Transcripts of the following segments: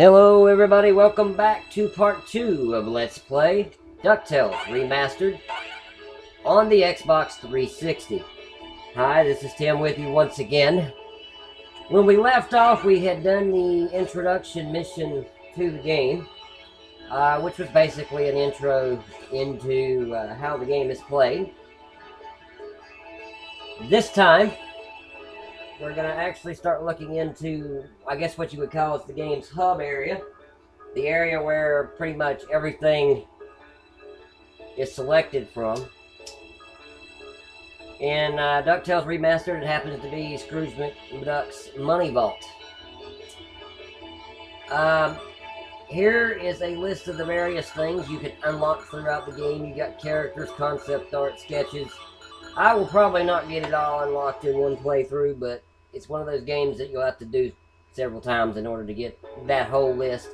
Hello everybody, welcome back to part 2 of Let's Play Ducktales Remastered on the Xbox 360. Hi, this is Tim with you once again. When we left off, we had done the introduction mission to the game, which was basically an intro into how the game is played. This time, we're going to actually start looking into, I guess what you would call is the game's hub area. The area where pretty much everything is selected from. In DuckTales Remastered, it happens to be Scrooge McDuck's Money Vault. Here is a list of the various things you can unlock throughout the game. You got characters, concept art, sketches. I will probably not get it all unlocked in one playthrough, but it's one of those games that you'll have to do several times in order to get that whole list,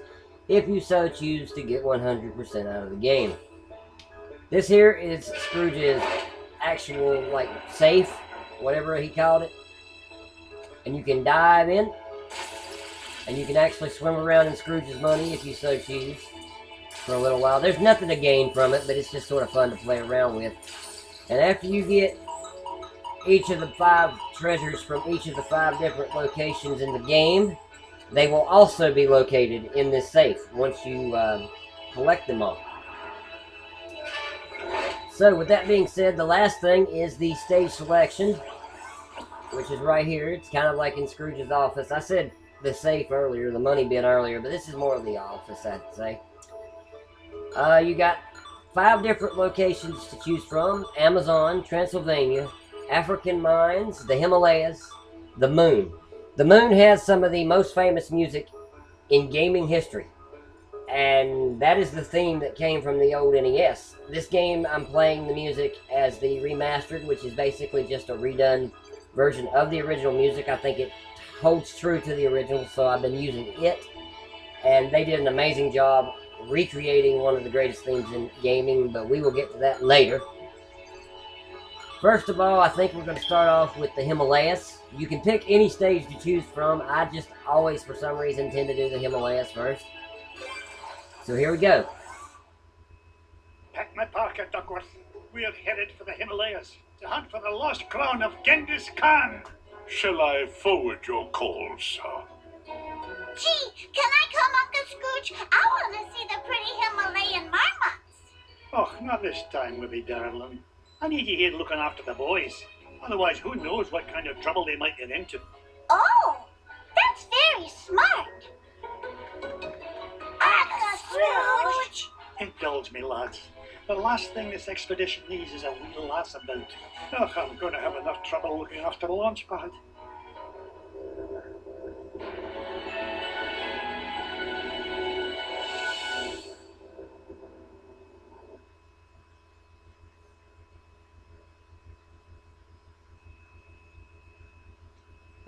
if you so choose to get 100% out of the game. This here is Scrooge's actual, like, safe, whatever he called it. And you can dive in, and you can actually swim around in Scrooge's money if you so choose for a little while. There's nothing to gain from it, but it's just sort of fun to play around with. And after you get each of the 5 treasures from each of the 5 different locations in the game, they will also be located in this safe once you collect them all. So with that being said, the last thing is the stage selection, which is right here. It's kind of like in Scrooge's office. I said the safe earlier, the money bin earlier, but this is more of the office, I'd say. You got 5 different locations to choose from: Amazon, Transylvania, African mines, the Himalayas, the moon. The moon has some of the most famous music in gaming history, and that is the theme that came from the old NES. This game, I'm playing the music as the remastered, which is basically just a redone version of the original music. I think it holds true to the original, so I've been using it, and they did an amazing job recreating one of the greatest themes in gaming, but we will get to that later. First of all, I think we're going to start off with the Himalayas. You can pick any stage to choose from. I just always, for some reason, tend to do the Himalayas first. So here we go. Pack my pocket, Duckworth. We're headed for the Himalayas to hunt for the lost crown of Genghis Khan. Shall I forward your call, sir? Gee, can I come, Uncle Scrooge? I want to see the pretty Himalayan marmots. Oh, not this time, Wibby darling. I need you here looking after the boys. Otherwise, who knows what kind of trouble they might get into. Oh, that's very smart. Uncle Scrooge! Indulge me, lads. The last thing this expedition needs is a wee lass about. Oh, I'm going to have enough trouble looking after the launch pad.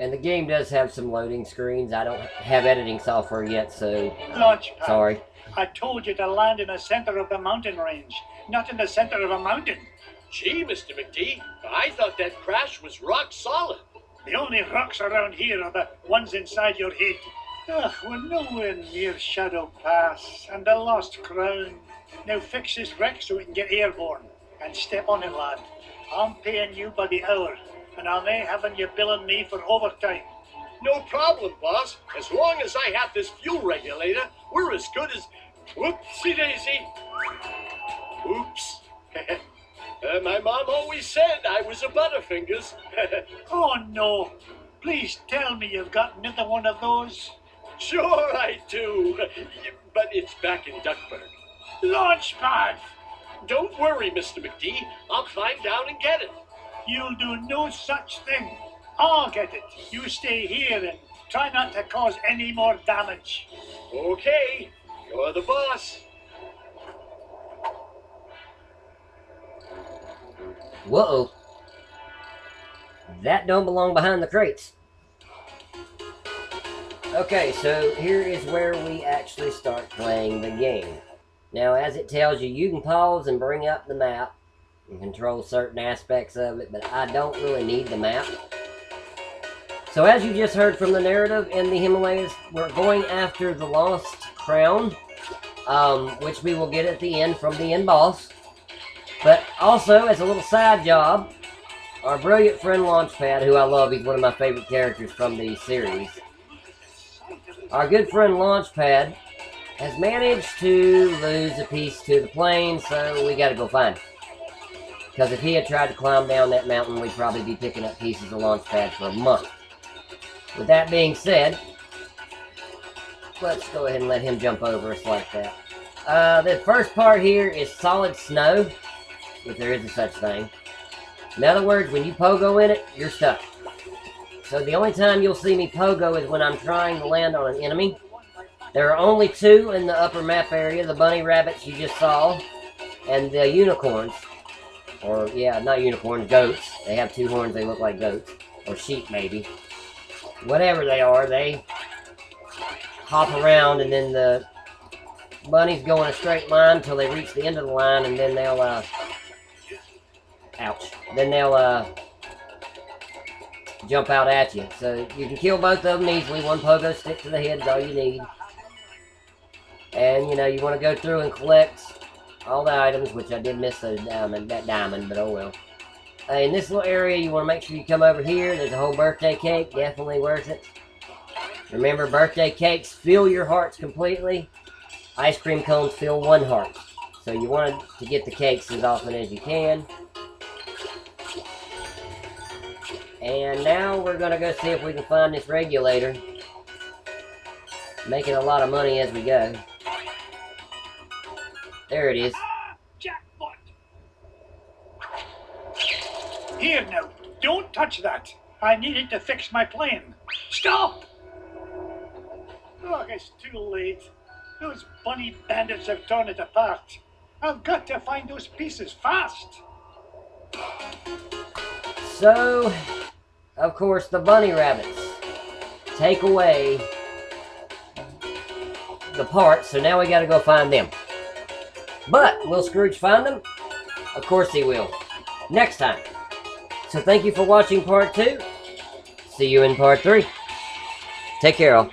And the game does have some loading screens. I don't have editing software yet, so Launch pad. sorry. I told you to land in the center of the mountain range, not in the center of a mountain. Gee, Mr. McD, I thought that crash was rock solid. The only rocks around here are the ones inside your head. Ugh, we're nowhere near Shadow Pass and the Lost Crown. Now fix this wreck so we can get airborne. And step on it, lad. I'm paying you by the hour, and I may having you billing me for overtime. No problem, boss. As long as I have this fuel regulator, we're as good as... Whoopsie daisy. Oops. My mom always said I was a Butterfingers. Oh no! Please tell me you've got another one of those. Sure I do. But it's back in Duckburg. Launchpad! Don't worry, Mr. McD. I'll climb down and get it. You'll do no such thing. I'll get it. You stay here and try not to cause any more damage. Okay. You're the boss. Whoa. That don't belong behind the crates. Okay, so here is where we actually start playing the game. Now, as it tells you, you can pause and bring up the map and control certain aspects of it, but I don't really need the map. So as you just heard from the narrative, in the Himalayas, we're going after the lost crown, which we will get at the end from the end boss. But also, as a little side job, our brilliant friend Launchpad, who I love, he's one of my favorite characters from the series. Our good friend Launchpad has managed to lose a piece to the plane, so we gotta go find him. Because if he had tried to climb down that mountain, we'd probably be picking up pieces of Launchpad for a month. With that being said, let's go ahead and let him jump over us like that. The first part here is solid snow, if there is a such thing. In other words, when you pogo in it, you're stuck. So the only time you'll see me pogo is when I'm trying to land on an enemy. There are only two in the upper map area, the bunny rabbits you just saw, and the unicorns. Or, yeah, not unicorns, goats. They have two horns, they look like goats. Or sheep, maybe. Whatever they are, they hop around, and then the bunnies go in a straight line until they reach the end of the line, and then they'll, ouch. Then they'll, jump out at you. So you can kill both of them easily. One pogo stick to the head is all you need. And, you know, you want to go through and collect all the items, which I did miss that diamond, but oh well. In this little area, you want to make sure you come over here. There's a whole birthday cake. Definitely worth it. Remember, birthday cakes fill your hearts completely. Ice cream cones fill one heart. So you want to get the cakes as often as you can. And now we're going to go see if we can find this regulator. Making a lot of money as we go. There it is. Jackpot! Here now, don't touch that. I need it to fix my plane. Stop! Look, it's too late. Those bunny bandits have torn it apart. I've got to find those pieces fast. So, of course, the bunny rabbits take away the parts, so now we gotta go find them. But, will Scrooge find them? Of course he will. Next time. So thank you for watching part 2. See you in part 3. Take care, all.